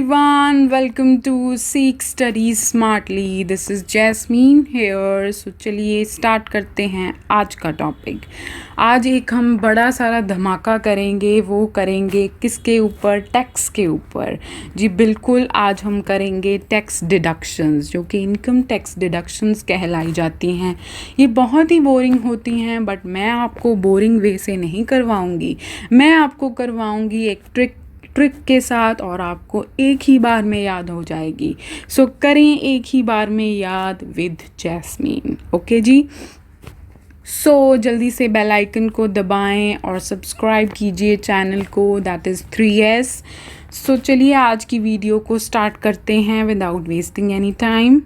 everyone, welcome to Seek Study Smartly. This is Jasmine here. So चलिए start करते हैं आज का टॉपिक। आज एक हम बड़ा सारा धमाका करेंगे, वो करेंगे किसके ऊपर? टैक्स के ऊपर। जी बिल्कुल, आज हम करेंगे टैक्स डिडक्शंस, जो कि इनकम टैक्स डिडक्शंस कहलाई जाती हैं। ये बहुत ही बोरिंग होती हैं, बट मैं आपको बोरिंग वे से नहीं करवाऊँगी। मैं आपको करवाऊँगी एक ट्रिक के साथ, और आपको एक ही बार में याद हो जाएगी। सो करें एक ही बार में याद विद जैस्मीन। ओके जी। सो जल्दी से बेल आइकन को दबाएं और सब्सक्राइब कीजिए चैनल को, दैट इज़ 3S। सो चलिए आज की वीडियो को स्टार्ट करते हैं विदाउट वेस्टिंग एनी टाइम।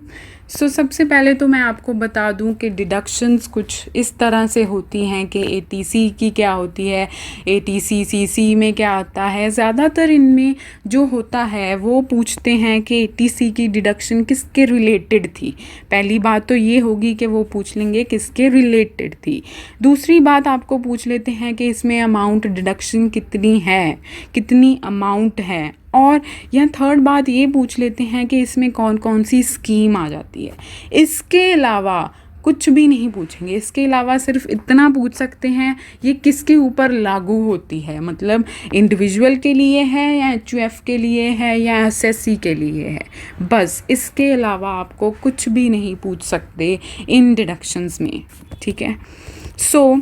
सो सबसे पहले तो मैं आपको बता दूं कि डिडक्शंस कुछ इस तरह से होती हैं कि ATC की क्या होती है, ATC CC में क्या आता है। ज़्यादातर इनमें जो होता है वो पूछते हैं कि ATC की डिडक्शन किसके रिलेटेड थी। पहली बात तो ये होगी कि वो पूछ लेंगे किसके रिलेटेड थी। दूसरी बात आपको पूछ लेते हैं कि इसमें अमाउंट डिडक्शन कितनी है, कितनी अमाउंट है। और यहाँ थर्ड बात ये पूछ लेते हैं कि इसमें कौन कौन सी स्कीम आ जाती है। इसके अलावा कुछ भी नहीं पूछेंगे। इसके अलावा सिर्फ इतना पूछ सकते हैं ये किसके ऊपर लागू होती है, मतलब इंडिविजुअल के लिए है या HUF के लिए है या SSC के लिए है। बस इसके अलावा आपको कुछ भी नहीं पूछ सकते इन डिडक्शंस में, ठीक है। सो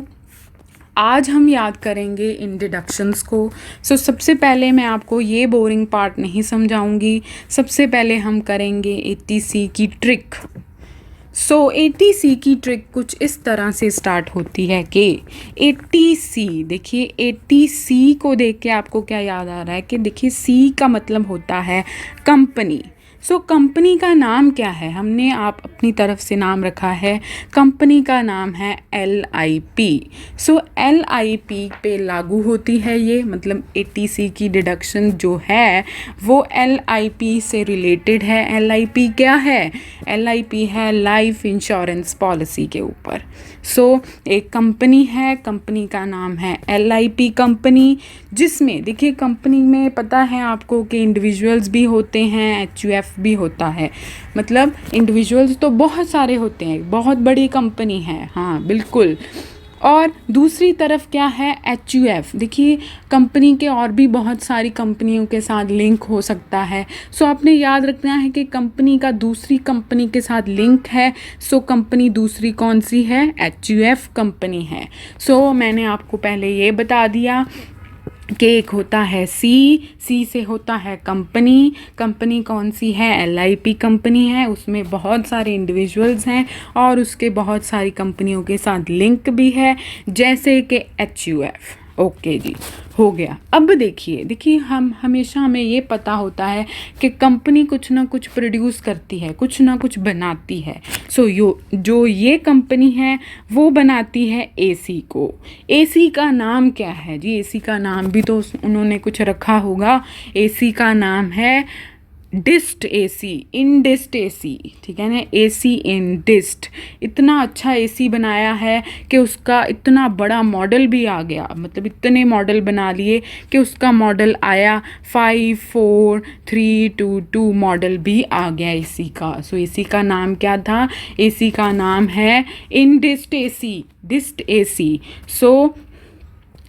आज हम याद करेंगे इन डिडक्शंस को। सो सबसे पहले मैं आपको ये बोरिंग पार्ट नहीं समझाऊंगी। सबसे पहले हम करेंगे ATC की ट्रिक। सो ATC की ट्रिक कुछ इस तरह से स्टार्ट होती है कि ATC, देखिए ATC को देख के आपको क्या याद आ रहा है कि देखिए C का मतलब होता है कंपनी। सो कंपनी का नाम क्या है? हमने आप अपनी तरफ से नाम रखा है, कंपनी का नाम है LIP। सो LIP पे लागू होती है ये, मतलब ATC की डिडक्शन जो है वो LIP से रिलेटेड है। LIP क्या है? LIP है लाइफ इंश्योरेंस पॉलिसी के ऊपर। सो एक कंपनी है, कंपनी का नाम है LIP कंपनी, जिसमें देखिए कंपनी में पता है आपको कि इंडिविजुअल्स भी होते हैं, HUF भी होता है। मतलब इंडिविजुअल्स तो बहुत सारे होते हैं, बहुत बड़ी कंपनी है, हाँ बिल्कुल। और दूसरी तरफ क्या है? HUF। देखिए कंपनी के और भी बहुत सारी कंपनियों के साथ लिंक हो सकता है। सो आपने याद रखना है कि कंपनी का दूसरी कंपनी के साथ लिंक है। सो कंपनी दूसरी कौन सी है? HUF कंपनी है। सो मैंने आपको पहले ये बता दिया कि एक होता है C से होता है कंपनी। कंपनी कौन सी है? LIP कंपनी है, उसमें बहुत सारे इंडिविजुअल्स हैं और उसके बहुत सारी कंपनियों के साथ लिंक भी है, जैसे कि HUF। ओके जी, हो गया। अब देखिए हमें ये पता होता है कि कंपनी कुछ ना कुछ प्रोड्यूस करती है, कुछ ना कुछ बनाती है। सो जो ये कंपनी है वो बनाती है AC को। AC का नाम क्या है जी? AC का नाम भी तो उन्होंने कुछ रखा होगा। AC का नाम है डिस्ट AC, इनडिस्ट AC, ठीक है ना। AC इनडिस्ट। इतना अच्छा AC बनाया है कि उसका इतना बड़ा मॉडल भी आ गया, मतलब इतने मॉडल बना लिए कि उसका मॉडल आया 54322 मॉडल भी आ गया AC का। सो AC का नाम क्या था? AC का नाम है इनडिस्ट AC, डिस्ट AC। सो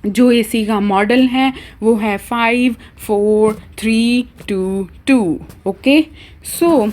जो AC का मॉडल है वो है 54322। ओके, सो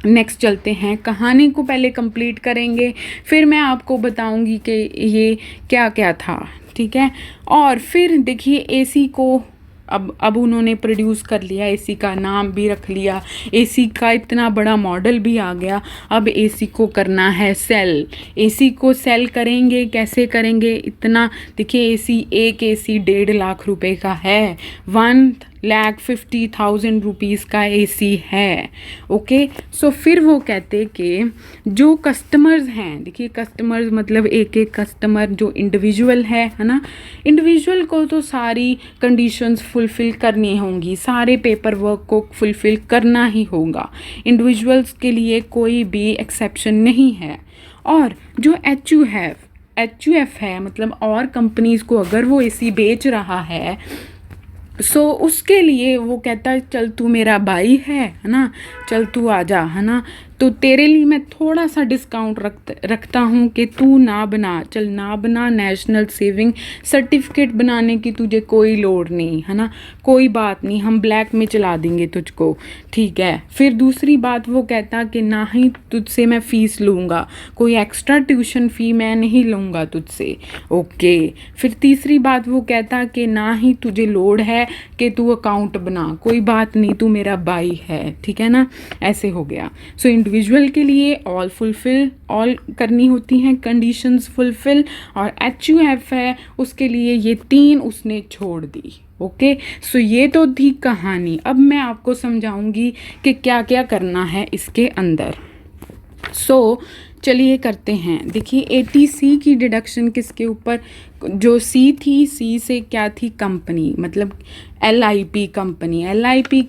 नेक्स्ट चलते हैं, कहानी को पहले कंप्लीट करेंगे, फिर मैं आपको बताऊंगी कि ये क्या क्या था, ठीक है। और फिर देखिए AC को अब उन्होंने प्रोड्यूस कर लिया, AC का नाम भी रख लिया, AC का इतना बड़ा मॉडल भी आ गया। अब AC को करना है सेल। AC को सेल करेंगे, कैसे करेंगे? इतना देखिए एक AC 1.5 लाख रुपए का है, 1,50,000 रुपीज़ का AC है। ओके, सो फिर वो कहते कि जो कस्टमर्स हैं, देखिए कस्टमर्स मतलब एक एक कस्टमर जो इंडिविजुअल है ना, इंडिविजुअल को तो सारी कंडीशंस फुलफ़िल करनी होंगी, सारे पेपर वर्क को फुलफ़िल करना ही होगा। इंडिविजुअल्स के लिए कोई भी एक्सेप्शन नहीं है। और जो HUF है, मतलब और कंपनीज़ को अगर वो AC बेच रहा है सो उसके लिए वो कहता है चल तू मेरा भाई है ना, चल तू आ जा, है ना, तो तेरे लिए मैं थोड़ा सा डिस्काउंट रखता हूँ कि तू ना बना, चल ना बना, नेशनल सेविंग सर्टिफिकेट बनाने की तुझे कोई लोड नहीं, है ना, कोई बात नहीं, हम ब्लैक में चला देंगे तुझको, ठीक है। फिर दूसरी बात वो कहता कि ना ही तुझसे मैं फ़ीस लूँगा, कोई एक्स्ट्रा ट्यूशन फ़ी मैं नहीं लूँगा तुझसे, ओके। फिर तीसरी बात वो कहता कि ना ही तुझे लोड है कि तू अकाउंट बना, कोई बात नहीं, तू मेरा भाई है, ठीक है ना, ऐसे हो गया। सो इंडिविजुअल के लिए ऑल करनी होती हैं कंडीशंस फुलफिल, और HUF है उसके लिए ये 3 उसने छोड़ दी, ओके। सो ये तो थी कहानी। अब मैं आपको समझाऊंगी कि क्या क्या करना है इसके अंदर। सो चलिए करते हैं। देखिए 80C की डिडक्शन किसके ऊपर, जो C थी, C से क्या थी, कंपनी, मतलब LIP कंपनी, LIP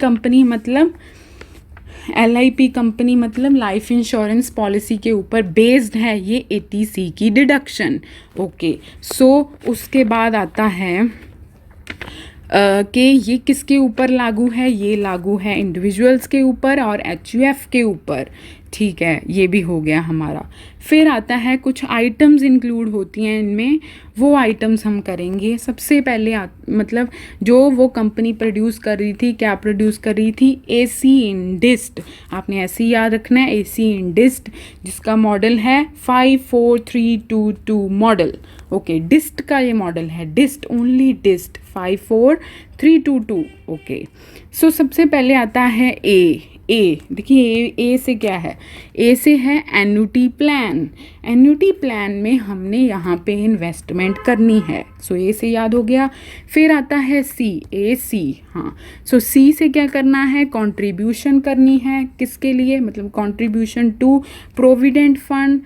कंपनी मतलब लाइफ इंश्योरेंस पॉलिसी के ऊपर बेस्ड है ये 80C की डिडक्शन, ओके। सो उसके बाद आता है कि ये किसके ऊपर लागू है, ये लागू है इंडिविजुअल्स के ऊपर और HUF के ऊपर, ठीक है, ये भी हो गया हमारा। फिर आता है कुछ आइटम्स इंक्लूड होती हैं इनमें, वो आइटम्स हम करेंगे। सबसे पहले मतलब जो वो कंपनी प्रोड्यूस कर रही थी, क्या प्रोड्यूस कर रही थी, AC इंडिस्ट, आपने ऐसे ही याद रखना है, AC इंडिस्ट, जिसका मॉडल है 54322 मॉडल, ओके। डिस्ट का ये मॉडल है, डिस्ट ओनली डिस्ट 54322, ओके। सो सबसे पहले आता है ए देखिए ए से क्या है, ए से है एन्युटी प्लान। एन्युटी प्लान में हमने यहाँ पे इन्वेस्टमेंट करनी है, सो ए से याद हो गया। फिर आता है सी, हाँ, सो सी से क्या करना है, कंट्रीब्यूशन करनी है, किसके लिए, मतलब कंट्रीब्यूशन टू प्रोविडेंट फंड।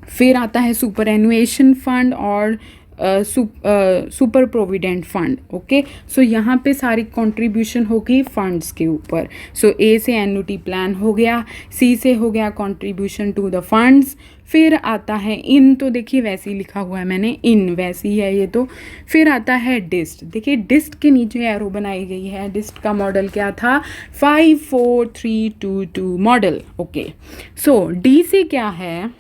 फिर आता है सुपर एनुएशन फंड और सुपर प्रोविडेंट फंड, ओके। सो यहाँ पे सारी कंट्रीब्यूशन होगी फंड्स के ऊपर। सो ए से एन्युटी प्लान हो गया, सी से हो गया कंट्रीब्यूशन टू द फंड्स। फिर आता है इन, तो देखिए वैसे ही लिखा हुआ है मैंने, इन वैसे ही है ये तो। फिर आता है डिस्ट, देखिए डिस्ट के नीचे एरो बनाई गई है, डिस्ट का मॉडल क्या था, 54322 मॉडल, ओके। सो डी से क्या है,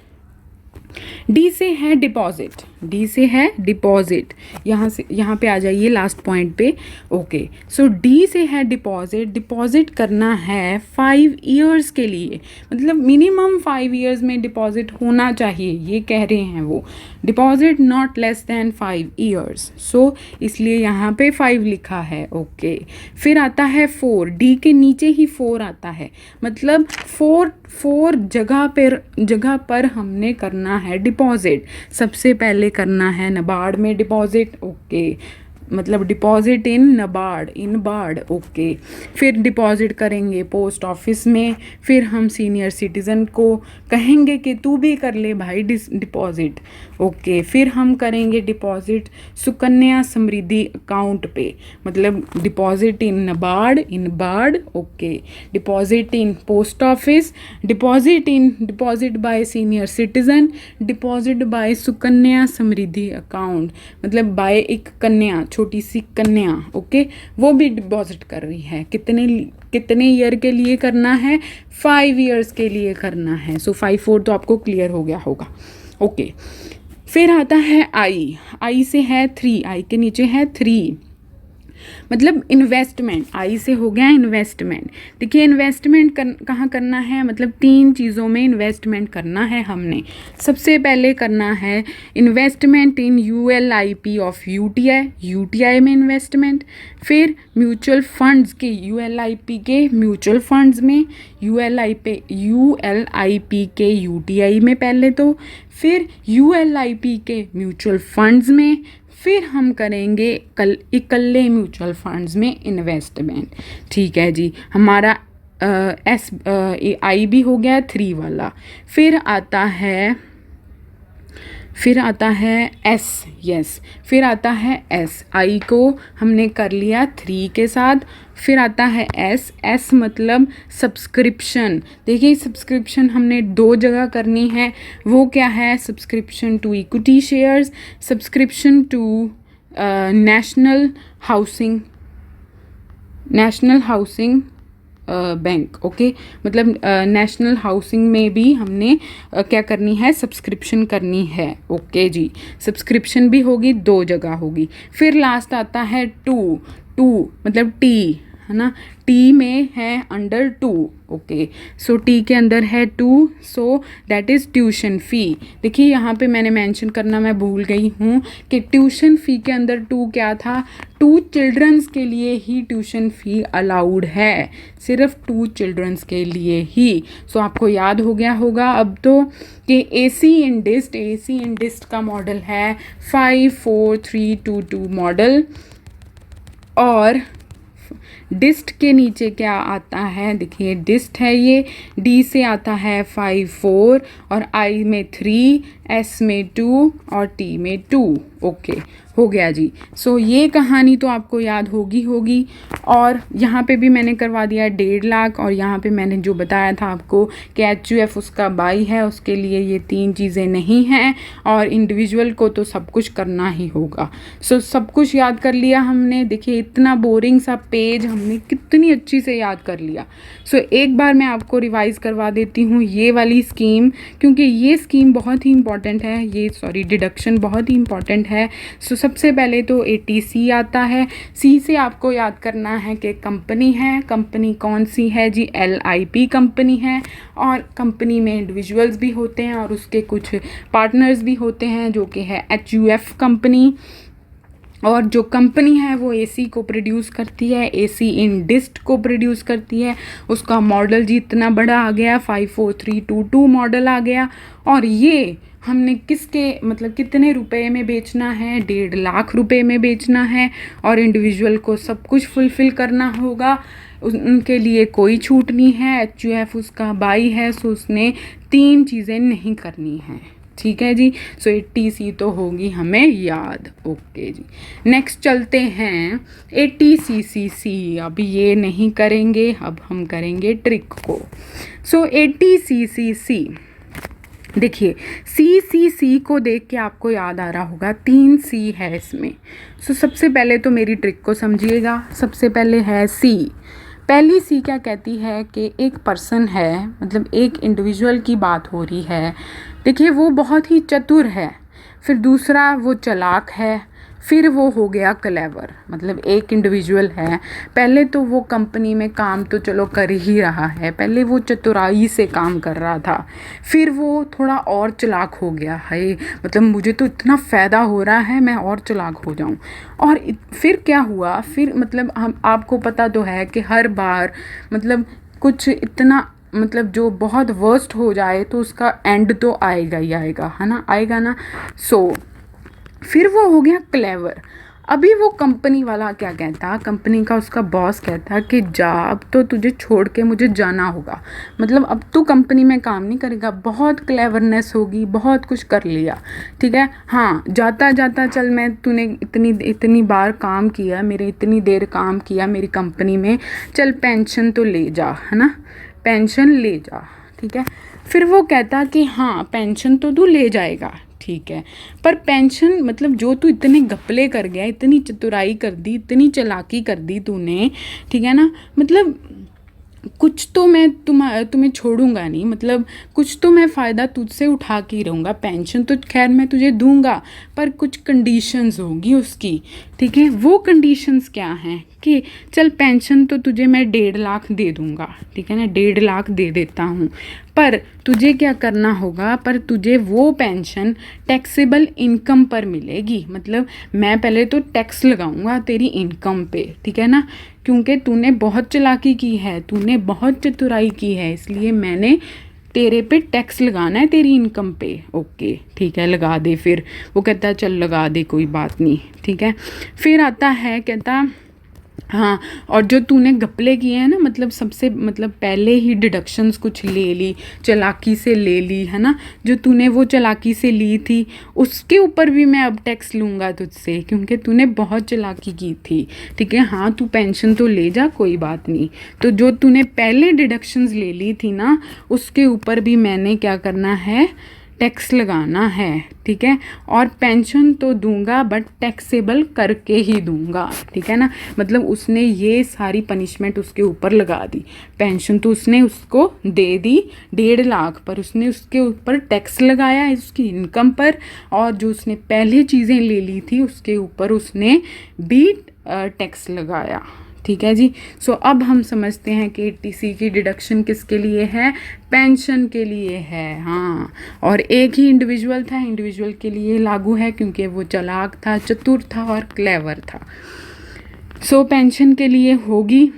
डी से है डिपॉजिट, डी से है डिपॉजिट, यहाँ पे आ जाइए लास्ट पॉइंट पे, ओके। सो डी से है डिपॉजिट, डिपॉजिट करना है 5 ईयर्स के लिए, मतलब मिनिमम 5 ईयर्स में डिपॉजिट होना चाहिए, ये कह रहे हैं वो, deposit not less than 5 years, so इसलिए यहाँ पे 5 लिखा है, ओके। फिर आता है 4, डी के नीचे ही 4 आता है, मतलब 4 जगह पर हमने करना है डिपॉजिट। सबसे पहले करना है नबार्ड में डिपॉजिट, ओके, मतलब डिपॉजिट इन बार्ड, ओके। फिर डिपॉजिट करेंगे पोस्ट ऑफिस में, फिर हम सीनियर सिटीज़न को कहेंगे कि तू भी कर ले भाई डिपॉजिट, ओके। फिर हम करेंगे डिपॉजिट सुकन्या समृद्धि अकाउंट पे, मतलब deposit in bard, okay. Deposit in post office, deposit by senior citizen, deposit by Sukanya Samriddhi account, मतलब बाय एक कन्या, छोटी सी कन्या, ओके, वो भी डिपॉजिट कर रही है। कितने ईयर के लिए करना है, 5 ईयर्स के लिए करना है। सो 5-4 तो आपको क्लियर हो गया होगा, ओके। फिर आता है आई से है 3, आई के नीचे है 3, मतलब इन्वेस्टमेंट, आई से हो गया इन्वेस्टमेंट। देखिए इन्वेस्टमेंट कहाँ करना है, मतलब 3 चीज़ों में इन्वेस्टमेंट करना है हमने। सबसे पहले करना है investment in ULIP of UTI में इन्वेस्टमेंट, फिर म्यूचुअल फंड्स के ULIP के म्यूचुअल फंड्स में, ULIP के UTI में पहले तो, फिर ULIP के म्यूचुअल फंड्स में, फिर हम करेंगे इकल्ले म्यूचुअल फंड्स में इन्वेस्टमेंट, ठीक है जी। हमारा आई भी हो गया 3 वाला। फिर आता है फिर आता है एस, आई को हमने कर लिया 3 के साथ। फिर आता है एस मतलब सब्सक्रिप्शन। देखिए सब्सक्रिप्शन हमने 2 जगह करनी है, वो क्या है, subscription to equity shares, subscription to national housing bank, okay. मतलब नेशनल हाउसिंग में भी हमने क्या करनी है, सब्सक्रिप्शन करनी है, ओके जी। सब्सक्रिप्शन भी होगी, 2 जगह होगी। फिर लास्ट आता है टू, मतलब टी, है ना। टी में है अंडर 2, ओके। सो टी के अंदर है 2, so that is tuition fee. देखिए यहाँ पे मैंने मेंशन करना मैं भूल गई हूँ कि ट्यूशन फ़ी के अंदर 2 क्या था, 2 चिल्ड्रंस के लिए ही ट्यूशन फ़ी अलाउड है, सिर्फ 2 चिल्ड्रंस के लिए ही। सो आपको याद हो गया होगा अब तो कि AC इन डिस्ट का मॉडल है 54322 मॉडल, और डिस्ट के नीचे क्या आता है, देखिए डिस्ट है ये, डी से आता है 54 और आई में 3, एस में 2 और टी में 2, ओके। हो गया जी। सो ये कहानी तो आपको याद होगी। और यहाँ पे भी मैंने करवा दिया 1.5 लाख, और यहाँ पे मैंने जो बताया था आपको कि HUF उसका बाई है, उसके लिए ये 3 चीज़ें नहीं हैं, और इंडिविजुअल को तो सब कुछ करना ही होगा। सो सब कुछ याद कर लिया हमने। देखिए इतना बोरिंग सा पेज हमने कितनी अच्छी से याद कर लिया। सो एक बार मैं आपको रिवाइज़ करवा देती हूँ ये वाली स्कीम, क्योंकि ये स्कीम बहुत ही इंपॉर्टेंट है, डिडक्शन बहुत ही इंपॉर्टेंट है। सो सबसे पहले तो ATC आता है। सी से आपको याद करना है कि कंपनी है, कंपनी कौन सी है जी, LIP कंपनी है, और कंपनी में इंडिविजुअल्स भी होते हैं और उसके कुछ पार्टनर्स भी होते हैं, जो कि है HUF कंपनी। और जो कंपनी है वो AC को प्रोड्यूस करती है, AC इन डिस्ट को प्रोड्यूस करती है। उसका मॉडल जी इतना बड़ा आ गया, 54322 मॉडल आ गया। और ये हमने कितने रुपए में बेचना है, 1.5 लाख रुपए में बेचना है, और इंडिविजुअल को सब कुछ फुलफ़िल करना होगा, उनके लिए कोई छूट नहीं है। HUF उसका बाई है, सो उसने 3 चीज़ें नहीं करनी हैं, ठीक है जी। सो ATC तो होगी हमें याद, ओके जी। नेक्स्ट चलते हैं ATCCC। अब ये नहीं करेंगे, अब हम करेंगे ट्रिक को। सो ATCCC, देखिए CCC को देख के आपको याद आ रहा होगा 3 C है इसमें। सो सबसे पहले तो मेरी ट्रिक को समझिएगा। सबसे पहले है C। पहली C क्या कहती है कि एक पर्सन है, मतलब एक इंडिविजुअल की बात हो रही है। देखिए वो बहुत ही चतुर है, फिर दूसरा वो चालाक है, फिर वो हो गया क्लेवर। मतलब एक इंडिविजुअल है, पहले तो वो कंपनी में काम तो चलो कर ही रहा है, पहले वो चतुराई से काम कर रहा था, फिर वो थोड़ा और चालाक हो गया है, मतलब मुझे तो इतना फ़ायदा हो रहा है, मैं और चालाक हो जाऊं। और फिर क्या हुआ, फिर मतलब हम आपको पता तो है कि हर बार मतलब कुछ इतना जो बहुत वर्स्ट हो जाए तो उसका एंड तो आएगा ही आएगा, है ना, आएगा ना। सो फिर वो हो गया क्लेवर। अभी वो कंपनी वाला क्या कहता, कंपनी का उसका बॉस कहता कि जा, अब तो तुझे छोड़ के मुझे जाना होगा, मतलब अब तू कंपनी में काम नहीं करेगा, बहुत क्लेवरनेस होगी, बहुत कुछ कर लिया, ठीक है, हाँ जाता जाता चल, मैं तूने इतनी बार काम किया, मेरे इतनी देर काम किया मेरी कंपनी में, चल पेंशन तो ले जा, है ना, पेंशन ले जा, ठीक है। फिर वो कहता कि हाँ पेंशन तो तू ले जाएगा, ठीक है, पर पेंशन मतलब जो तू इतने घपले कर गया, इतनी चतुराई कर दी, इतनी चालाकी कर दी तूने, ठीक है ना, मतलब कुछ तो मैं तुम्हें छोड़ूंगा नहीं, मतलब कुछ तो मैं फ़ायदा तुझसे उठा के ही रहूँगा। पेंशन तो खैर मैं तुझे दूंगा, पर कुछ कंडीशंस होगी उसकी, ठीक है। वो कंडीशंस क्या हैं कि चल पेंशन तो तुझे मैं 1.5 लाख दे दूंगा, ठीक है ना, 1.5 लाख दे देता हूँ, पर तुझे क्या करना होगा, पर तुझे वो पेंशन टैक्सेबल इनकम पर मिलेगी, मतलब मैं पहले तो टैक्स लगाऊंगा तेरी इनकम पे, ठीक है ना, क्योंकि तूने बहुत चालाकी की है, तूने बहुत चतुराई की है, इसलिए मैंने तेरे पे टैक्स लगाना है तेरी इनकम पे, ओके ठीक है, लगा दे। फिर वो कहता है चल लगा दे, कोई बात नहीं, ठीक है। फिर आता है कहता हाँ, और जो तूने घपले किए हैं ना, मतलब सबसे पहले ही डिडक्शंस कुछ ले ली, चालाकी से ले ली, है ना, जो तूने वो चालाकी से ली थी उसके ऊपर भी मैं अब टैक्स लूँगा तुझसे, क्योंकि तूने बहुत चालाकी की थी, ठीक है। हाँ तू पेंशन तो ले जा, कोई बात नहीं, तो जो तूने पहले डिडक्शंस ले ली थी ना, उसके ऊपर भी मैंने क्या करना है, टैक्स लगाना है, ठीक है। और पेंशन तो दूंगा बट टैक्सेबल करके ही दूंगा, ठीक है ना। मतलब उसने ये सारी पनिशमेंट उसके ऊपर लगा दी। पेंशन तो उसने उसको दे दी 1.5 लाख, पर उसने उसके ऊपर टैक्स लगाया उसकी इनकम पर, और जो उसने पहले चीज़ें ले ली थी उसके ऊपर उसने भी टैक्स लगाया, ठीक है जी। सो अब हम समझते हैं कि 80C की डिडक्शन किसके लिए है, पेंशन के लिए है, हाँ। और एक ही इंडिविजुअल था, इंडिविजुअल के लिए लागू है क्योंकि वो चालाक था, चतुर था और क्लेवर था। सो पेंशन के लिए होगी।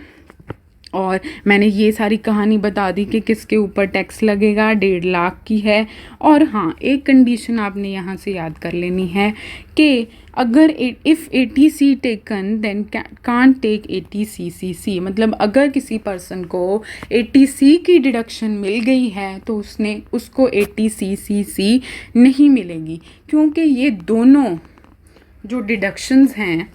और मैंने ये सारी कहानी बता दी कि किसके ऊपर टैक्स लगेगा, 1.5 लाख की है। और हाँ, एक कंडीशन आपने यहाँ से याद कर लेनी है कि अगर if 80C taken then can't take 80CCC। मतलब अगर किसी पर्सन को 80C की डिडक्शन मिल गई है तो उसको 80CCC नहीं मिलेगी, क्योंकि ये दोनों जो डिडक्शंस हैं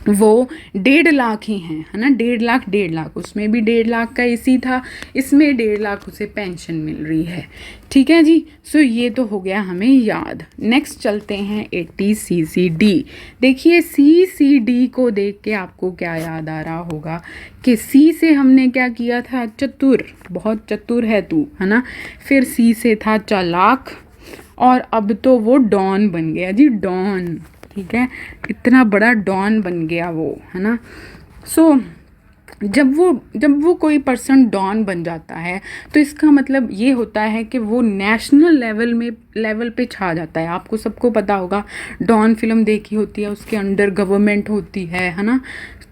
वो 1.5 लाख ही हैं, है ना। 1.5 लाख, उसमें भी 1.5 लाख का एसी था, इसमें 1.5 लाख उसे पेंशन मिल रही है, ठीक है जी। सो ये तो हो गया हमें याद। नेक्स्ट चलते हैं 80CCD। देखिए CCD को देख के आपको क्या याद आ रहा होगा कि C से हमने क्या किया था, चतुर, बहुत चतुर है तू, है ना। फिर C से था चालाक, और अब तो वो डॉन बन गया जी, डॉन, ठीक है। इतना बड़ा डॉन बन गया वो, है ना। सो जब वो कोई डॉन बन जाता है तो इसका मतलब ये होता है कि वो नेशनल लेवल पे छा जाता है। आपको सबको पता होगा, डॉन फिल्म देखी होती है, उसके अंडर गवर्नमेंट होती है ना।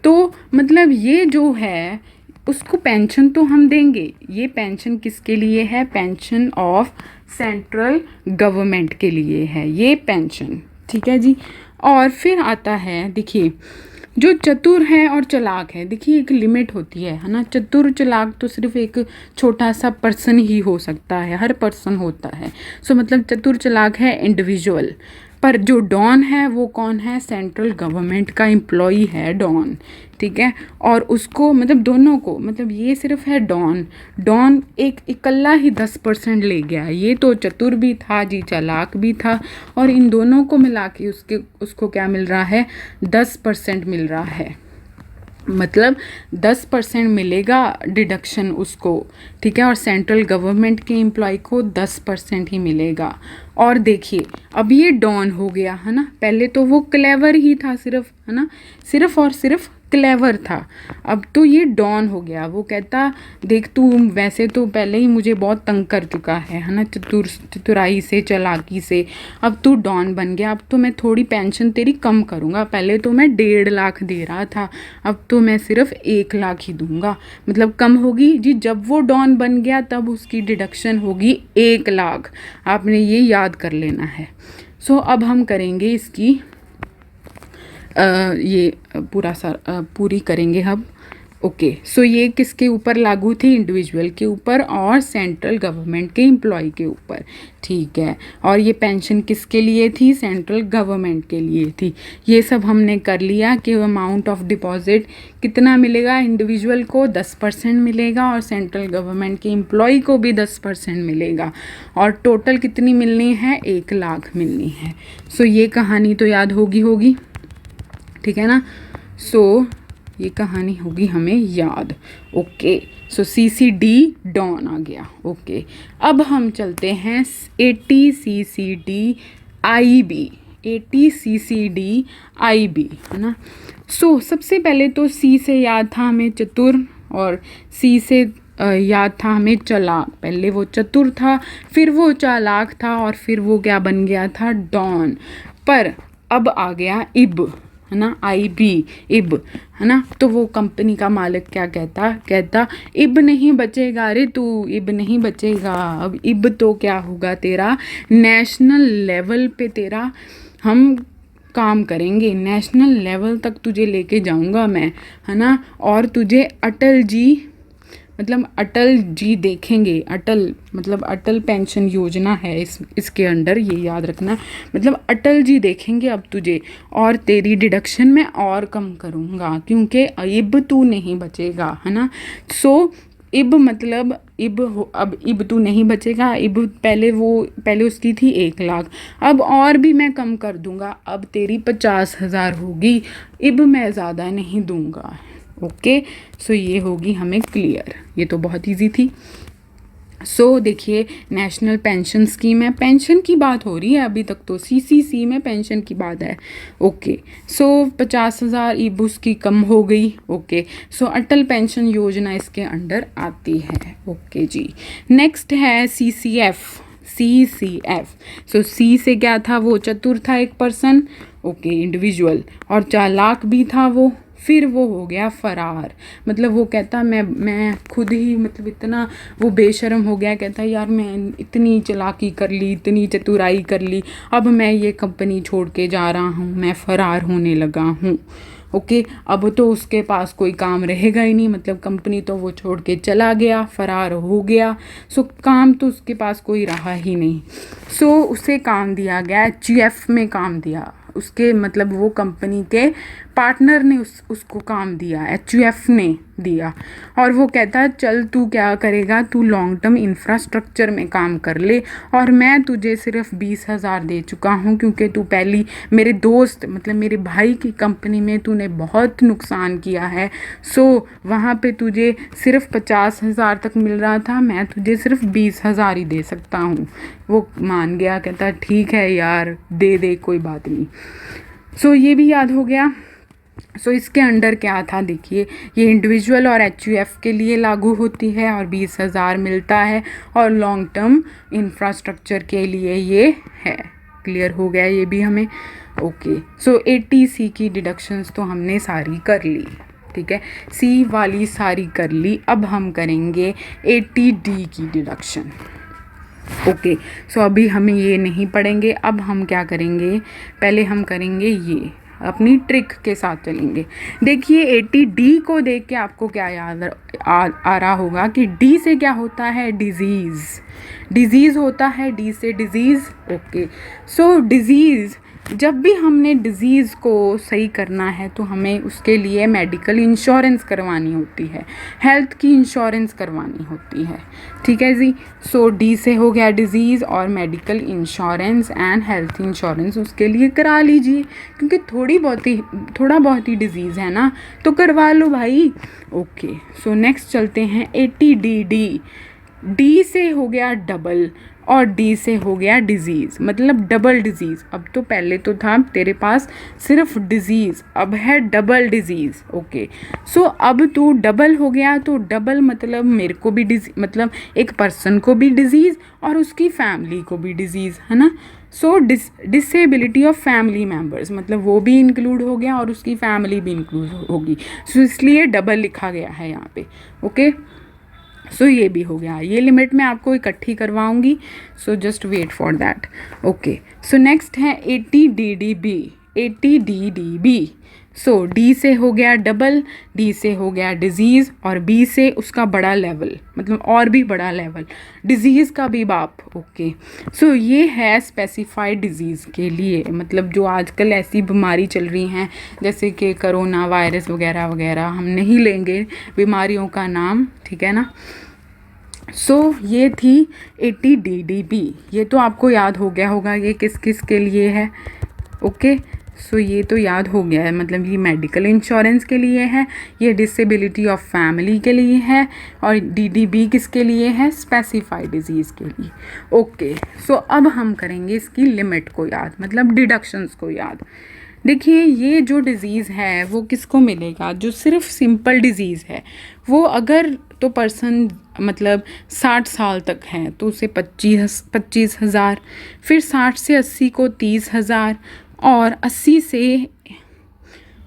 तो मतलब ये जो है उसको पेंशन तो हम देंगे। ये पेंशन किसके लिए है, पेंशन ऑफ सेंट्रल गवर्नमेंट के लिए है ये पेंशन, ठीक है जी। और फिर आता है, देखिए जो चतुर है और चालाक है, देखिए एक लिमिट होती है ना। चतुर चालाक तो सिर्फ एक छोटा सा पर्सन ही हो सकता है, हर पर्सन होता है। सो मतलब चतुर चालाक है इंडिविजुअल, पर जो डॉन है वो कौन है, सेंट्रल गवर्नमेंट का एम्प्लॉई है डॉन, ठीक है। और उसको मतलब दोनों को, मतलब ये सिर्फ है डॉन एक इकल्ला ही 10% ले गया। ये तो चतुर भी था जी, चालाक भी था, और इन दोनों को मिला के उसको क्या मिल रहा है, 10% मिल रहा है। मतलब 10% मिलेगा डिडक्शन उसको, ठीक है। और सेंट्रल गवर्नमेंट के एम्प्लॉय को 10% ही मिलेगा। और देखिए अब ये डॉन हो गया, है ना। पहले तो वो क्लेवर ही था सिर्फ, है ना, सिर्फ और सिर्फ क्लेवर था। अब तो ये डॉन हो गया। वो कहता, देख तू वैसे तो पहले ही मुझे बहुत तंग कर चुका है ना, चतुराई से, चालाकी से। अब तू डॉन बन गया, अब तो मैं थोड़ी पेंशन तेरी कम करूँगा। पहले तो मैं 1.5 लाख दे रहा था, अब तो मैं सिर्फ 1 लाख ही दूंगा। मतलब कम होगी जी, जब वो डॉन बन गया तब उसकी डिडक्शन होगी 1 लाख। आपने ये याद कर लेना है। सो अब हम करेंगे इसकी ये पूरी करेंगे हम। ओके, सो ये किसके ऊपर लागू थी, इंडिविजुअल के ऊपर और सेंट्रल गवर्नमेंट के एम्प्लॉय के ऊपर, ठीक है। और ये पेंशन किसके लिए थी, सेंट्रल गवर्नमेंट के लिए थी। ये सब हमने कर लिया कि अमाउंट ऑफ डिपॉजिट कितना मिलेगा, इंडिविजुअल को 10% मिलेगा और सेंट्रल गवर्नमेंट के एम्प्लॉय को भी 10% मिलेगा। और टोटल कितनी मिलनी है, 1 लाख मिलनी है। सो ये कहानी तो याद होगी, ठीक है ना। सो ये कहानी होगी हमें याद। ओके, सो CCD डॉन आ गया। ओके, अब हम चलते हैं 80CCD IB, 80CCD IB, है ना। सो सबसे पहले तो C से याद था हमें चतुर, और C से याद था हमें चालाक। पहले वो चतुर था, फिर वो चालाक था, और फिर वो क्या बन गया था, डॉन। पर अब आ गया इब, है ना, IB, इब, है ना। तो वो कंपनी का मालिक क्या कहता इब नहीं बचेगा, अरे तू इब नहीं बचेगा। अब इब तो क्या होगा तेरा, नेशनल लेवल पे तेरा हम काम करेंगे, नेशनल लेवल तक तुझे लेके जाऊंगा मैं, है ना। और तुझे अटल जी देखेंगे। अटल मतलब अटल पेंशन योजना है इसके अंडर, ये याद रखना। मतलब अटल जी देखेंगे अब तुझे, और तेरी डिडक्शन मैं और कम करूँगा, क्योंकि अब तू नहीं बचेगा, है ना। सो इब मतलब अब इब तू नहीं बचेगा। इब पहले उसकी थी 1 लाख, अब और भी मैं कम कर दूंगा, अब तेरी 50,000 होगी। इब मैं ज़्यादा नहीं दूंगा। ओके, सो ये होगी हमें क्लियर। ये तो बहुत इजी थी। देखिए, नेशनल पेंशन स्कीम है, पेंशन की बात हो रही है अभी तक, तो सीसीसी में पेंशन की बात है। ओके, 50,000 इब उसकी कम हो गई। ओके, अटल पेंशन योजना इसके अंडर आती है। ओके जी, नेक्स्ट है सीसीएफ। सी से क्या था, वो चतुर था एक पर्सन। ओके, इंडिविजुअल, और चालाक भी था वो। फिर वो हो गया फरार, मतलब वो कहता मैं खुद ही मतलब इतना वो बेशर्म हो गया, कहता यार मैं इतनी चालाकी कर ली, इतनी चतुराई कर ली, अब मैं ये कंपनी छोड़ के जा रहा हूँ, मैं फरार होने लगा हूँ। ओके, अब तो उसके पास कोई काम रहेगा ही नहीं, मतलब कंपनी तो वो छोड़ के चला गया, फरार हो गया। काम तो उसके पास कोई रहा ही नहीं। उसे काम दिया गया एचयूएफ में काम दिया उसके, मतलब वो कंपनी के पार्टनर ने उसको काम दिया, एचयूएफ ने दिया। और वो कहता चल तू क्या करेगा, तू लॉन्ग टर्म इंफ्रास्ट्रक्चर में काम कर ले, और मैं तुझे सिर्फ 20,000 दे चुका हूँ, क्योंकि तू पहली मेरे दोस्त मतलब मेरे भाई की कंपनी में तूने बहुत नुकसान किया है। वहाँ पे तुझे सिर्फ 50,000 तक मिल रहा था, मैं तुझे सिर्फ 20,000 ही दे सकता हूँ। वो मान गया, कहता ठीक है यार, दे कोई बात नहीं। ये भी याद हो गया। इसके अंडर क्या था, देखिए, ये इंडिविजुअल और एचयूएफ के लिए लागू होती है और 20,000 मिलता है, और लॉन्ग टर्म इंफ्रास्ट्रक्चर के लिए ये है। क्लियर हो गया ये भी हमें। ओके, 80C की डिडक्शंस तो हमने सारी कर ली, ठीक है, सी वाली सारी कर ली। अब हम करेंगे 80D की डिडक्शन। ओके, अभी हमें ये नहीं पढ़ेंगे, अब हम क्या करेंगे, पहले हम करेंगे ये अपनी ट्रिक के साथ चलेंगे। देखिए 80D को देख के आपको क्या याद आ रहा होगा कि D से क्या होता है, डिजीज़ होता है, D से डिजीज़। ओके, डिजीज़, जब भी हमने डिज़ीज़ को सही करना है तो हमें उसके लिए मेडिकल इंश्योरेंस करवानी होती है, हेल्थ की इंश्योरेंस करवानी होती है, ठीक है जी। डी से हो गया डिज़ीज़, और medical insurance and health insurance उसके लिए करा लीजिए, क्योंकि थोड़ा बहुत ही डिज़ीज़ है ना, तो करवा लो भाई। ओके, नेक्स्ट चलते हैं 80D। डी से हो गया डबल, और डी से हो गया डिजीज़, मतलब डबल डिजीज़। अब तो पहले तो था तेरे पास सिर्फ डिजीज़, अब है डबल डिजीज़। ओके, अब तो डबल हो गया, तो डबल मतलब मेरे को भी मतलब एक पर्सन को भी डिजीज़ और उसकी फैमिली को भी डिजीज़, है ना। डिसेबिलिटी ऑफ फैमिली मेम्बर्स, मतलब वो भी इंक्लूड हो गया और उसकी फैमिली भी इंक्लूड होगी, इसलिए डबल लिखा गया है यहाँ पे। ओके, ये भी हो गया। ये लिमिट मैं आपको इकट्ठी करवाऊंगी, just wait for that. Okay, next है 80DDB। 80DDB, डी से हो गया डबल, डी से हो गया डिजीज़, और बी से उसका बड़ा लेवल, मतलब और भी बड़ा लेवल, डिजीज़ का भी बाप। ओके, ये है स्पेसिफाइड डिजीज़ के लिए, मतलब जो आजकल ऐसी बीमारी चल रही हैं जैसे कि कोरोना वायरस वगैरह वगैरह, हम नहीं लेंगे बीमारियों का नाम, ठीक है ना। ये थी 80DDB। ये तो आपको याद हो गया होगा ये किस किस के लिए है। ओके, ये तो याद हो गया है, मतलब ये मेडिकल इंश्योरेंस के लिए है, ये डिसेबिलिटी ऑफ फैमिली के लिए है, और DDB किसके लिए है, स्पेसिफाइड डिजीज़ के लिए। ओके, अब हम करेंगे इसकी लिमिट को याद, मतलब डिडक्शंस को याद। देखिए, ये जो डिज़ीज़ है वो किसको मिलेगा, जो सिर्फ सिंपल डिज़ीज़ है, वो अगर तो पर्सन मतलब 60 साल तक है तो उसे 25,000, फिर 60 से 80 को 30,000, और 80 से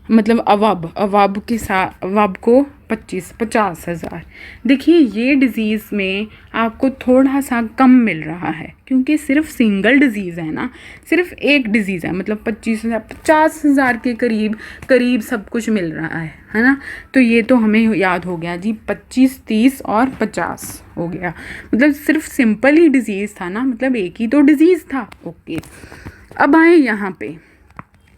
मतलब अवाब के साथ अवाब को 50,000। देखिए, ये डिज़ीज़ में आपको थोड़ा सा कम मिल रहा है, क्योंकि सिर्फ सिंगल डिज़ीज़ है ना, सिर्फ एक डिज़ीज़ है, मतलब 50,000 के करीब सब कुछ मिल रहा है ना। तो ये तो हमें याद हो गया जी, 25, 30 और 50 हो गया, मतलब सिर्फ सिंपल ही डिज़ीज़ था ना, मतलब एक ही तो डिज़ीज़ था। ओके, अब आए यहाँ पे,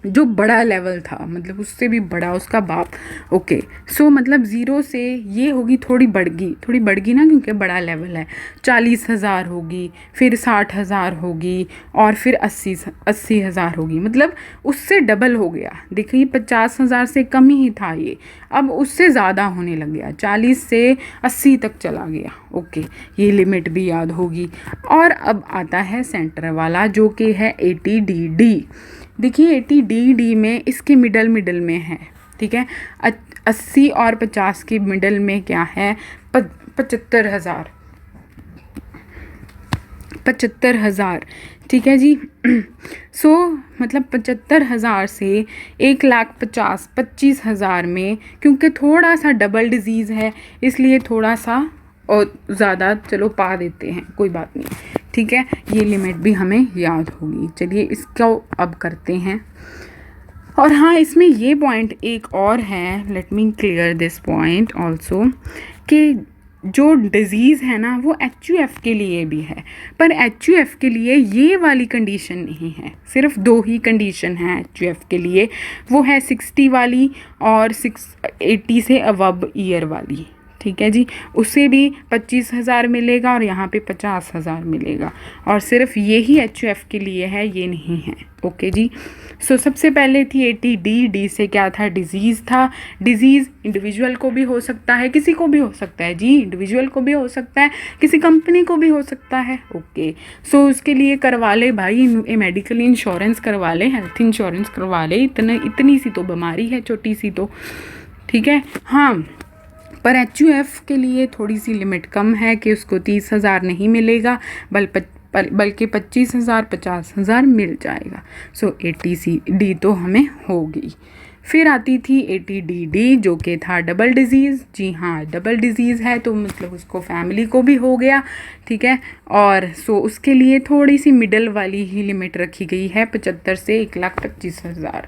जो बड़ा लेवल था, मतलब उससे भी बड़ा उसका बाप। ओके, सो मतलब ज़ीरो से ये होगी थोड़ी बढ़ गई ना, क्योंकि बड़ा लेवल है। 40,000 होगी, फिर 60,000 होगी, और फिर 80,000 होगी, मतलब उससे डबल हो गया। देखिए 50,000 से कम ही था ये, अब उससे ज़्यादा होने लग गया, 40 से 80 तक चला गया। ओके, ये लिमिट भी याद होगी। और अब आता है सेंटर वाला, जो कि है 80DD। देखिए 80DD में इसके मिडल में है, ठीक है। 80 और 50 के मिडल में क्या है, 75,000, 75,000, ठीक है जी। सो मतलब 75,000 से 1,50,25,000 में, क्योंकि थोड़ा सा डबल डिजीज़ है इसलिए थोड़ा सा और ज़्यादा चलो पा देते हैं, कोई बात नहीं, ठीक है। ये लिमिट भी हमें याद होगी। चलिए इसको अब करते हैं। और हाँ, इसमें ये पॉइंट एक और है, let me clear this point also, कि जो डिज़ीज़ है ना वो HUF के लिए भी है, पर HUF के लिए ये वाली कंडीशन नहीं है। सिर्फ 2 ही कंडीशन है HUF के लिए, वो है 60 वाली और 80 से अबव ईयर वाली, ठीक है जी। उससे भी 25,000 मिलेगा और यहाँ पे 50,000 मिलेगा, और सिर्फ ये ही HUF के लिए है, ये नहीं है। ओके जी। सो सबसे पहले थी 80D से क्या था, डिज़ीज़ था। डिज़ीज़ इंडिविजुअल को भी हो सकता है, किसी को भी हो सकता है जी, इंडिविजुअल को भी हो सकता है, किसी कंपनी को भी हो सकता है। ओके, सो उसके लिए करवा ले भाई मेडिकल इंश्योरेंस करवा ले, हेल्थ इंश्योरेंस करवा ले, इतनी सी तो बीमारी है, छोटी सी तो, ठीक है। हाँ, पर HUF के लिए थोड़ी सी लिमिट कम है कि उसको 30,000 नहीं मिलेगा, बल्कि 25,000 50,000 मिल जाएगा। सो 80D तो हमें होगी। फिर आती थी 80DD, जो कि था डबल डिज़ीज़। जी हाँ, डबल डिज़ीज़ है तो मतलब उसको फैमिली को भी हो गया, ठीक है। और सो उसके लिए थोड़ी सी मिडल वाली ही लिमिट रखी गई है, 75 से 1,25,000।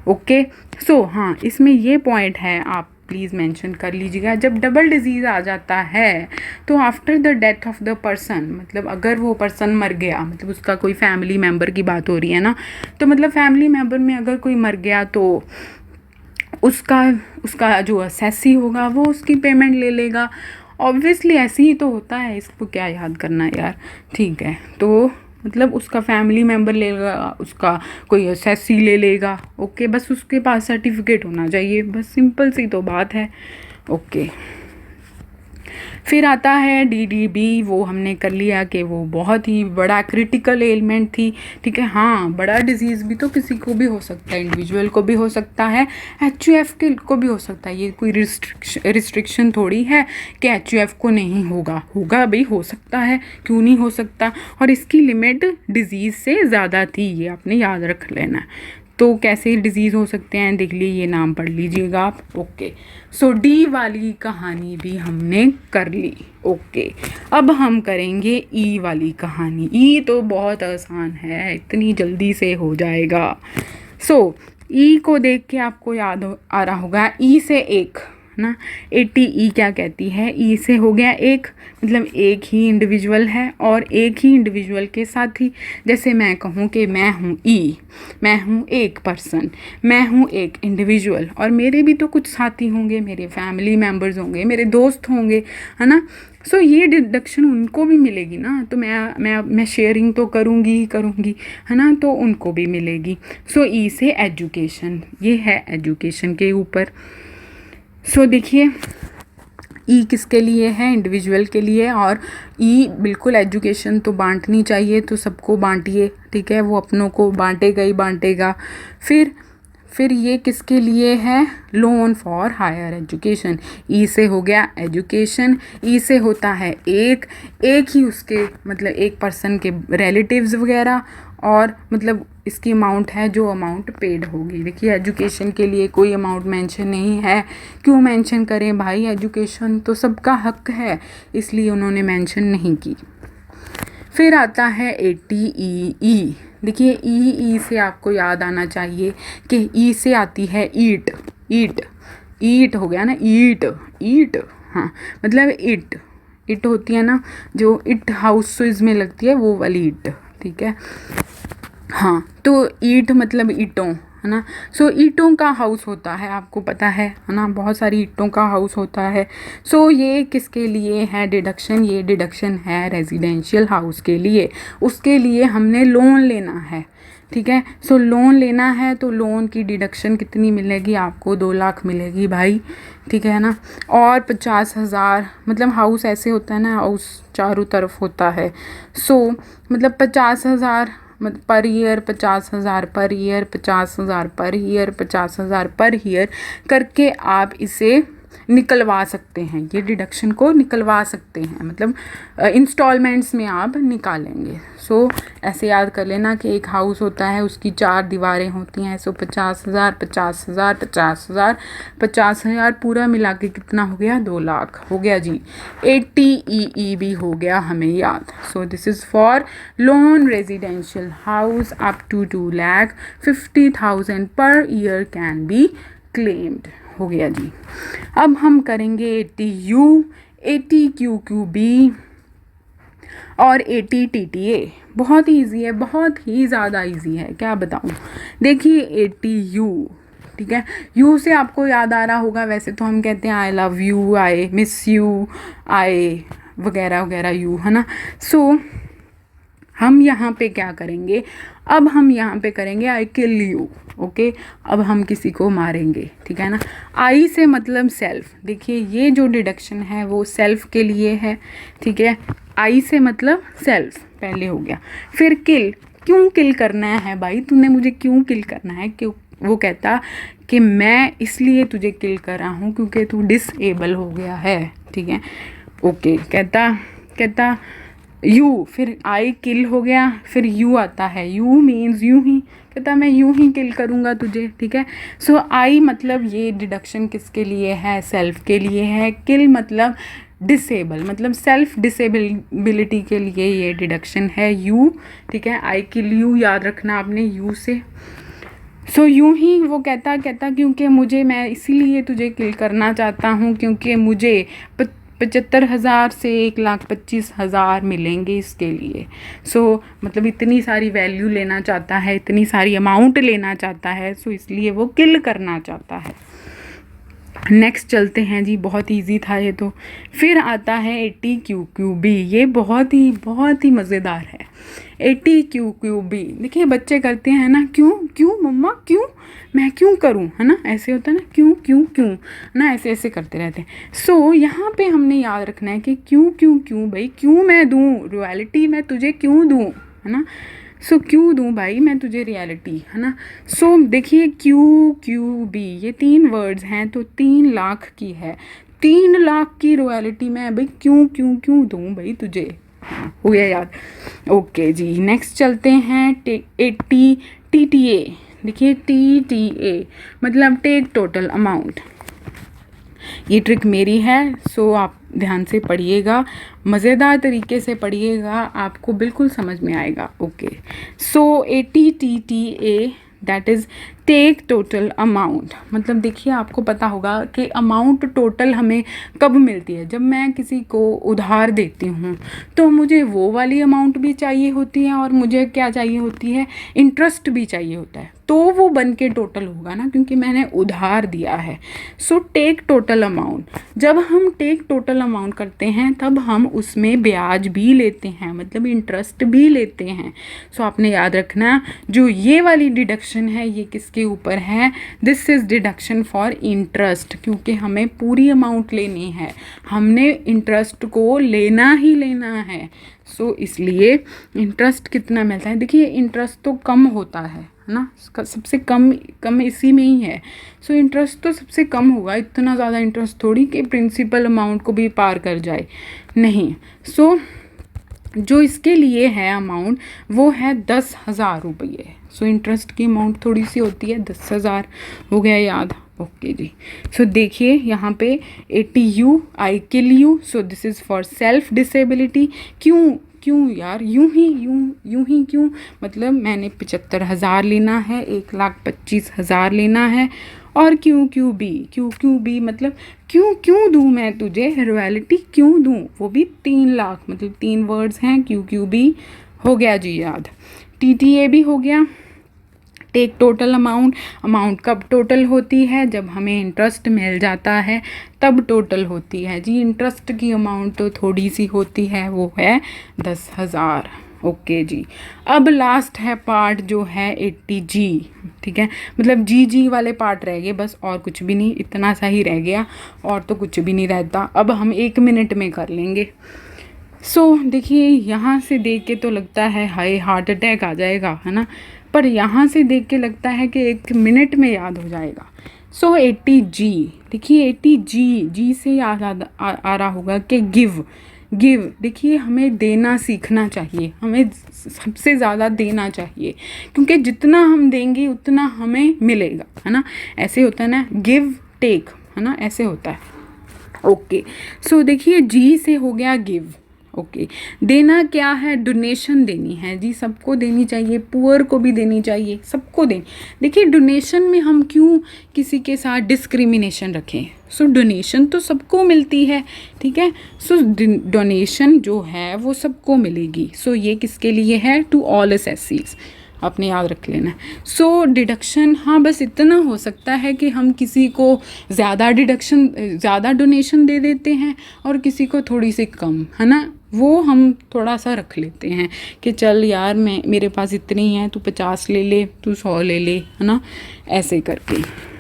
ओके, सो हाँ, इसमें ये पॉइंट है, आप प्लीज़ मेंशन कर लीजिएगा। जब डबल डिजीज़ आ जाता है तो after the death of the person, मतलब अगर वो पर्सन मर गया, मतलब उसका कोई फैमिली मेम्बर की बात हो रही है ना, तो मतलब फैमिली मेम्बर में अगर कोई मर गया तो उसका जो असेसी होगा वो उसकी पेमेंट ले लेगा। ऑब्वियसली ऐसे ही तो होता है, इसको क्या याद करना यार, ठीक है। तो मतलब उसका फैमिली मेम्बर ले लेगा, उसका कोई असेसी ले लेगा। ओके, बस उसके पास सर्टिफिकेट होना चाहिए, बस सिंपल सी तो बात है। ओके, फिर आता है DDB, वो हमने कर लिया कि वो बहुत ही बड़ा क्रिटिकल एलिमेंट थी, ठीक है। हाँ, बड़ा डिजीज़ भी तो किसी को भी हो सकता है, इंडिविजुअल को भी हो सकता है, HUF के को भी हो सकता है। ये कोई रिस्ट्रिक्शन थोड़ी है कि HUF को नहीं होगा भाई, हो सकता है, क्यों नहीं हो सकता। और इसकी लिमिट डिजीज़ से ज़्यादा थी, ये आपने याद रख लेना। तो कैसे डिजीज़ हो सकते हैं देख लीजिए, ये नाम पढ़ लीजिएगा आप। ओके, सो D वाली कहानी भी हमने कर ली। ओके, अब हम करेंगे E वाली कहानी। E तो बहुत आसान है, इतनी जल्दी से हो जाएगा। सो E को देख के आपको याद आ रहा होगा, E से एक ना, 80E क्या कहती है, E से हो गया एक, मतलब एक ही इंडिविजुअल है, और एक ही इंडिविजुअल के साथ ही, जैसे मैं कहूँ कि मैं हूँ E, मैं हूँ एक पर्सन, मैं हूँ एक इंडिविजुअल, और मेरे भी तो कुछ साथी होंगे, मेरे फैमिली मेम्बर्स होंगे, मेरे दोस्त होंगे, है ना। सो ये डिडक्शन उनको भी मिलेगी ना, तो मैं शेयरिंग तो करूँगी ही करूँगी, है ना, तो उनको भी मिलेगी। सो E से एजुकेशन, ये है एजुकेशन के ऊपर। सो देखिए E किसके लिए है, इंडिविजुअल के लिए, और E बिल्कुल एजुकेशन तो बांटनी चाहिए, तो सबको बांटिए, ठीक है, वो अपनों को बांटेगा ही बांटेगा। फिर ये किसके लिए है, loan for higher education. E से हो गया एजुकेशन, E से होता है एक ही उसके मतलब एक पर्सन के रिलेटिव्स वगैरह, और मतलब इसकी अमाउंट है जो अमाउंट पेड होगी। देखिए एजुकेशन के लिए कोई अमाउंट मेंशन नहीं है, क्यों मेंशन करें भाई, एजुकेशन तो सबका हक है, इसलिए उन्होंने मेंशन नहीं की। फिर आता है 80EE। देखिए E से आपको याद आना चाहिए कि E से आती है ईट हो गया ना, ईट, हाँ, मतलब इट होती है ना, जो इट हाउसेज में लगती है वो वाली ईट, ठीक है। हाँ, तो ईट मतलब ईंटों, है ना। सो ईंटों का हाउस होता है, आपको पता है ना, बहुत सारी ईंटों का हाउस होता है। सो ये किसके लिए है डिडक्शन, ये डिडक्शन है रेजिडेंशियल हाउस के लिए। उसके लिए हमने लोन लेना है, ठीक है। सो लोन लेना है तो लोन की डिडक्शन कितनी मिलेगी आपको, 2 लाख मिलेगी भाई, ठीक है ना। और 50,000, मतलब हाउस ऐसे होता है ना, हाउस चारों तरफ होता है। सो मतलब 50,000 per year, 50,000 per year, 50,000 per year, 50,000 per year करके आप इसे निकलवा सकते हैं, ये डिडक्शन को निकलवा सकते हैं, मतलब इंस्टॉलमेंट्स में आप निकालेंगे। सो ऐसे याद कर लेना कि एक हाउस होता है, उसकी 4 दीवारें होती हैं। सो 50,000, 50,000, 50,000, 50,000 पूरा मिला के कितना हो गया, 2 लाख हो गया जी। 80 भी हो गया हमें याद। So this is for loan residential house up to 2,50,000 per year can be claimed, हो गया जी। अब हम करेंगे 80U, 80QQB और 80 TTA। बहुत ही ईजी है, बहुत ही ज़्यादा ईजी है, क्या बताऊँ। देखिए 80U, ठीक है, यू से आपको याद आ रहा होगा, वैसे तो हम कहते हैं I love you, I miss you, I वगैरह वगैरह यू, है ना। सो हम यहाँ पे क्या करेंगे, अब हम यहाँ पे करेंगे आई किल यू, ओके। अब हम किसी को मारेंगे, ठीक है ना। आई से मतलब सेल्फ, देखिए ये जो डिडक्शन है वो सेल्फ के लिए है, ठीक है। आई से मतलब सेल्फ पहले हो गया। फिर किल, क्यों किल करना है भाई, तूने मुझे क्यों किल करना है, क्यों। वो कहता कि मैं इसलिए तुझे किल कर रहा हूँ क्योंकि तू डिसेबल हो गया है, ठीक है, ओके। कहता यू, फिर आई किल हो गया, फिर यू आता है, यू मीन्स यूं ही, कहता मैं यूं ही किल करूँगा तुझे, ठीक है। सो आई मतलब ये डिडक्शन किसके लिए है, सेल्फ के लिए है। किल मतलब डिसेबल, मतलब सेल्फ डिसेबिलिटी के लिए ये डिडक्शन है यू, ठीक है। आई किल यू याद रखना आपने यू से। सो यूं ही वो कहता क्योंकि मुझे, मैं इसीलिए तुझे किल करना चाहता हूँ क्योंकि मुझे 75,000 से 1,25,000 मिलेंगे इसके लिए। सो मतलब इतनी सारी वैल्यू लेना चाहता है, इतनी सारी अमाउंट लेना चाहता है, सो इसलिए वो किल करना चाहता है। नेक्स्ट चलते हैं जी, बहुत इजी था ये तो। फिर आता है 80QQB, ये बहुत ही मज़ेदार है। 80QQB, देखिए बच्चे करते हैं ना, क्यों मम्मा, क्यों मैं क्यों करूं, है ना, ऐसे होता है ना, क्यों ना, ऐसे ऐसे करते रहते हैं। सो यहाँ पे हमने याद रखना है कि क्यों भाई, क्यों मैं दूँ रॉयल्टी, मैं तुझे क्यों दूँ, है ना। सो क्यों दूँ भाई मैं तुझे रियलिटी, है ना। सो देखिए QQB, ये 3 वर्ड्स हैं तो 3 लाख की है, 3 लाख की रॉयल्टी मैं भाई क्यों दूँ भाई तुझे, हो गया याद, ओके जी। नेक्स्ट चलते हैं 80 TTA। देखिए TTA मतलब टेक टोटल अमाउंट, ये ट्रिक मेरी है, सो आप ध्यान से पढ़िएगा, मज़ेदार तरीके से पढ़िएगा, आपको बिल्कुल समझ में आएगा, okay. So 80 TTA that is take total amount, मतलब देखिए आपको पता होगा कि अमाउंट टोटल हमें कब मिलती है, जब मैं किसी को उधार देती हूँ तो मुझे वो वाली अमाउंट भी चाहिए होती है और मुझे क्या चाहिए होती है, इंटरेस्ट भी चाहिए होता है, तो वो बन के टोटल होगा ना, क्योंकि मैंने उधार दिया है। सो टेक टोटल अमाउंट, जब हम टेक टोटल अमाउंट करते हैं तब हम उसमें ब्याज भी लेते हैं, मतलब इंटरेस्ट भी लेते हैं। सो आपने याद रखना, जो ये वाली डिडक्शन है ये किसके ऊपर है, this is deduction for interest, क्योंकि हमें पूरी अमाउंट लेनी है, हमने इंटरेस्ट को लेना ही लेना है। सो इसलिए इंटरेस्ट कितना मिलता है, देखिए इंटरेस्ट तो कम होता है ना, सबसे कम इसी में ही है। सो इंटरेस्ट तो सबसे कम होगा, इतना ज़्यादा इंटरेस्ट थोड़ी कि प्रिंसिपल अमाउंट को भी पार कर जाए, नहीं। सो जो इसके लिए है अमाउंट वो है 10,000 रुपये। सो इंटरेस्ट की अमाउंट थोड़ी सी होती है, 10,000 हो गया याद, ओके जी। सो देखिए यहाँ पे 80U I kill you, so this is for self disability. क्यों यार, यूं ही क्यों, मतलब मैंने 75,000 लेना है, 1,25,000 लेना है, और क्यों बी मतलब क्यों दूँ मैं तुझे रॉयल्टी, क्यों दूँ, वो भी 3 लाख, मतलब 3 वर्ड्स हैं, क्यों बी हो गया जी याद। TTA भी हो गया। टेक टोटल अमाउंट, अमाउंट कब टोटल होती है, जब हमें इंटरेस्ट मिल जाता है तब टोटल होती है जी। इंटरेस्ट की अमाउंट तो थोड़ी सी होती है, वो है 10,000। ओके जी। अब लास्ट है पार्ट जो है 80G, ठीक है, मतलब जी वाले पार्ट रह गए बस, और कुछ भी नहीं, इतना सा ही रह गया और तो कुछ भी नहीं रहता। अब हम 1 मिनट में कर लेंगे। देखिए यहाँ से देख के तो लगता है हाय हार्ट अटैक आ जाएगा, है ना, पर यहाँ से देख के लगता है कि 1 मिनट में याद हो जाएगा। 80G, देखिए 80G से याद आ रहा होगा कि गिव। देखिए हमें देना सीखना चाहिए, हमें सबसे ज़्यादा देना चाहिए, क्योंकि जितना हम देंगे उतना हमें मिलेगा, है ना, ऐसे होता है ना, गिव टेक, है ना, ऐसे होता है। ओके, देखिए जी से हो गया गिव। ओके, देना क्या है, डोनेशन देनी है जी, सबको देनी चाहिए, पुअर को भी देनी चाहिए, सबको देनी। देखिए डोनेशन में हम क्यों किसी के साथ डिस्क्रिमिनेशन रखें, डोनेशन तो सबको मिलती है, ठीक है, डोनेशन जो है वो सबको मिलेगी। ये किसके लिए है, टू ऑल एसएससीज, आपने याद रख लेना है। डिडक्शन, हाँ बस इतना हो सकता है कि हम किसी को ज़्यादा डोनेशन दे देते हैं और किसी को थोड़ी सी कम, है ना, वो हम थोड़ा सा रख लेते हैं कि चल यार मेरे पास इतनी है, तू 50 ले ले, तू 100 ले ले, है ना, ऐसे करके।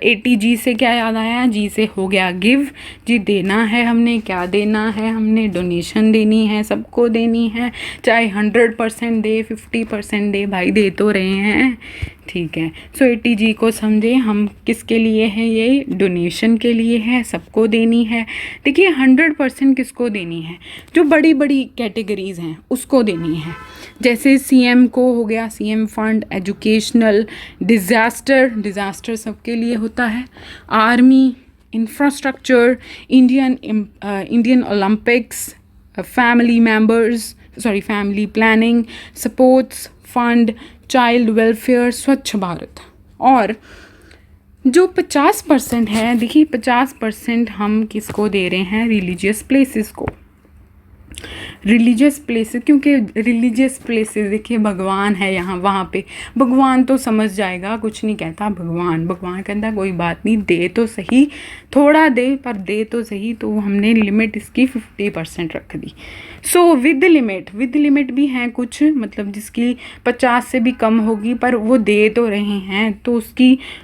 80G से क्या याद आया, जी से हो गया गिव, जी देना है, हमने क्या देना है, हमने डोनेशन देनी है, सबको देनी है, चाहे 100% दे, 50% दे, भाई दे तो रहे हैं, ठीक है। 80G को समझे हम किसके लिए है, ये डोनेशन के लिए है, सबको देनी है। देखिए 100% किसको देनी है, जो बड़ी बड़ी कैटेगरीज हैं उसको देनी है, जैसे सीएम को हो गया, सीएम फंड, एजुकेशनल, डिज़ास्टर सबके लिए होता है, army, infrastructure, Indian Olympics, family planning, sports fund, child welfare, स्वच्छ भारत। और जो 50% है, देखिए 50% हम किसको दे रहे हैं, रिलीजियस प्लेसेस को। रिलीजियस प्लेसेस, क्योंकि रिलीजियस प्लेसेस देखिए भगवान है यहाँ वहाँ पे, भगवान तो समझ जाएगा, कुछ नहीं कहता, भगवान कहता कोई बात नहीं, दे तो सही, थोड़ा दे पर दे तो सही। तो हमने लिमिट इसकी 50% रख दी। विद लिमिट भी हैं कुछ, मतलब जिसकी 50 से भी कम होगी पर वो दे तो रहे हैं, तो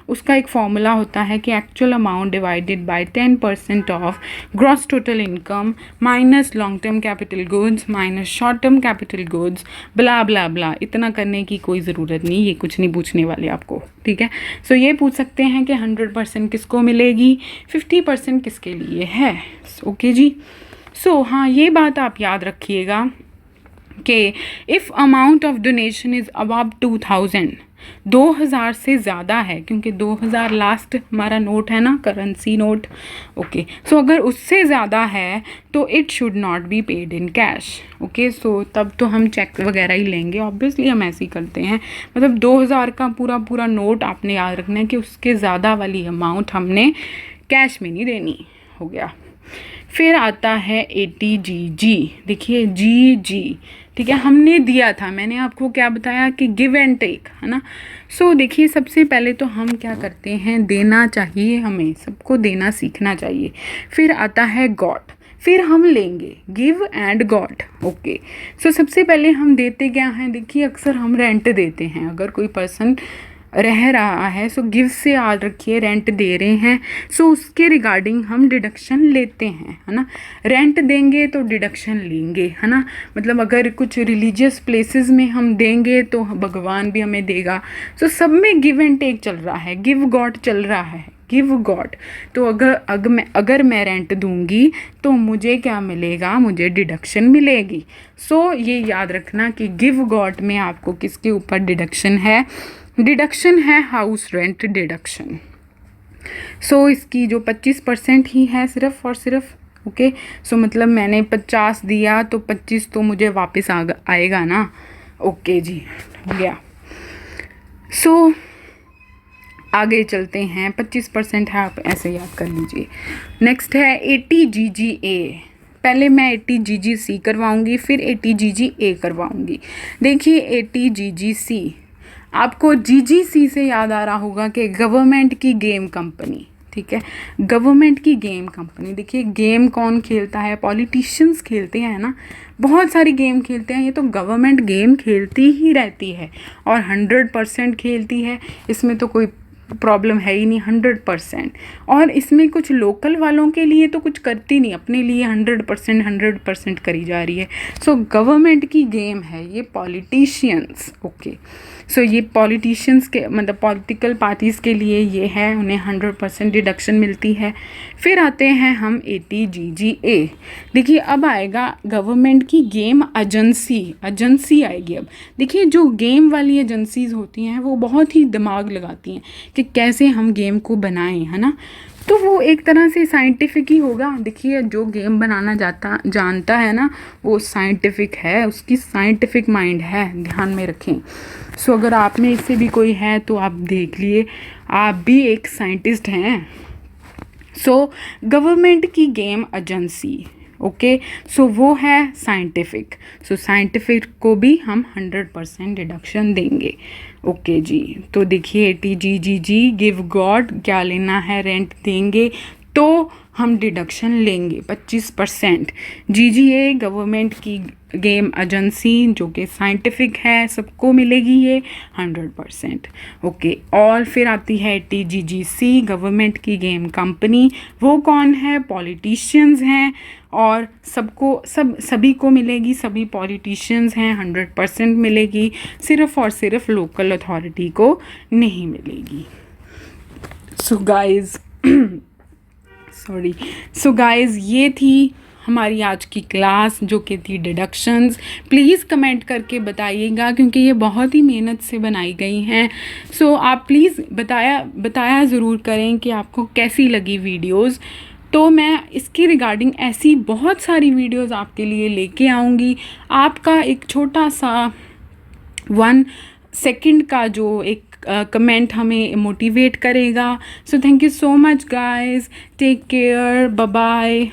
उसका एक फॉर्मूला होता है कि actual amount divided by 10% of gross total income minus long term capital goods minus short term capital goods, blah blah blah. इतना करने की कोई ज़रूरत नहीं, ये कुछ नहीं पूछने वाले आपको, ठीक है। ये पूछ सकते हैं कि 100% किसको मिलेगी, 50% किसके लिए है। ओके जी। हाँ ये बात आप याद रखिएगा कि if amount of donation is above 2000 से ज़्यादा है, क्योंकि 2000 लास्ट हमारा नोट है ना, करेंसी नोट। ओके, अगर उससे ज़्यादा है तो it should not be paid in cash. Okay, तब तो हम चेक वगैरह ही लेंगे, ऑब्वियसली हम ऐसे ही करते हैं। मतलब 2000 का पूरा नोट आपने याद रखना है कि उसके ज़्यादा वाली अमाउंट हमने कैश में नहीं देनी। हो गया। फिर आता है 80G। देखिए जी, ठीक है, हमने दिया था, मैंने आपको क्या बताया कि गिव एंड टेक, है ना। देखिए सबसे पहले तो हम क्या करते हैं, देना चाहिए, हमें सबको देना सीखना चाहिए। फिर आता है गॉड, फिर हम लेंगे, गिव एंड गॉड। ओके, सबसे पहले हम देते क्या हैं, देखिए अक्सर हम रेंट देते हैं, अगर कोई पर्सन रह रहा है, गिव से याद रखिए रेंट दे रहे हैं, उसके रिगार्डिंग हम डिडक्शन लेते हैं, है ना। रेंट देंगे तो डिडक्शन लेंगे, है ना। मतलब अगर कुछ रिलीजियस प्लेसेस में हम देंगे तो भगवान भी हमें देगा। सब में गिव एंड टेक चल रहा है, गिव गॉड चल रहा है, गिव गॉड। तो अगर मैं रेंट दूंगी तो मुझे क्या मिलेगा, मुझे डिडक्शन मिलेगी। ये याद रखना कि गिव गॉड में आपको किसके ऊपर डिडक्शन है, डिडक्शन है हाउस रेंट डिडक्शन। इसकी जो 25% ही है सिर्फ और सिर्फ। ओके, मतलब मैंने 50 दिया तो 25 तो मुझे वापस आएगा ना। ओके जी, हो गया। आगे चलते हैं, 25% है, आप ऐसे याद कर लीजिए। नेक्स्ट है 80GGA। पहले मैं ATGGC करवाऊँगी, फिर ATGGA करवाऊँगी। देखिए ATGGC, आपको GGC से याद आ रहा होगा कि गवर्नमेंट की गेम कंपनी, ठीक है, गवर्नमेंट की गेम कंपनी। देखिए गेम कौन खेलता है? पॉलिटिशियंस खेलते हैं ना, बहुत सारी गेम खेलते हैं। ये तो गवर्नमेंट गेम खेलती ही रहती है और 100% खेलती है, इसमें तो कोई प्रॉब्लम है ही नहीं, 100%। और इसमें कुछ लोकल वालों के लिए तो कुछ करती नहीं, अपने लिए 100% करी जा रही है। सो गवर्नमेंट की गेम है ये पॉलिटिशियंस, ओके। सो ये पॉलिटिशियंस के मतलब पॉलिटिकल पार्टीज़ के लिए ये है, उन्हें 100% डिडक्शन मिलती है। फिर आते हैं हम ATGGA। देखिए अब आएगा गवर्नमेंट की गेम एजेंसी आएगी। अब देखिए जो गेम वाली एजेंसीज़ होती हैं वो बहुत ही दिमाग लगाती हैं कि कैसे हम गेम को बनाएं, है ना। तो वो एक तरह से साइंटिफिक ही होगा। देखिए जो गेम बनाना जानता है ना, वो साइंटिफिक है, उसकी साइंटिफिक माइंड है, ध्यान में रखें। सो अगर आप में इससे भी कोई है तो आप देख लिए, आप भी एक साइंटिस्ट हैं। सो गवर्नमेंट की गेम एजेंसी, ओके, सो वो है साइंटिफिक। सो साइंटिफिक को भी हम 100% डिडक्शन देंगे, ओके जी। तो देखिए ATGGG गिव गॉड क्या लेना है, रेंट देंगे तो हम डिडक्शन लेंगे 25%। GGA गवर्नमेंट की गेम एजेंसी जो कि साइंटिफिक है, सबको मिलेगी ये 100%, ओके। और फिर आती है ATGGC गवर्नमेंट की गेम कंपनी, वो कौन है? पॉलिटिशियंस हैं और सभी को मिलेगी, सभी पॉलिटिशियंस हैं, 100% मिलेगी, सिर्फ़ और सिर्फ लोकल अथॉरिटी को नहीं मिलेगी। सो गाइज़ ये थी हमारी आज की क्लास जो कि थी डिडक्शंस। प्लीज़ कमेंट करके बताइएगा क्योंकि ये बहुत ही मेहनत से बनाई गई हैं। सो आप प्लीज़ बताया ज़रूर करें कि आपको कैसी लगी वीडियोज़। तो मैं इसकी रिगार्डिंग ऐसी बहुत सारी वीडियोज़ आपके लिए लेके आऊँगी। आपका एक छोटा सा 1 सेकंड का जो एक कमेंट हमें मोटिवेट करेगा। So thank you so much guys, take care, bye bye.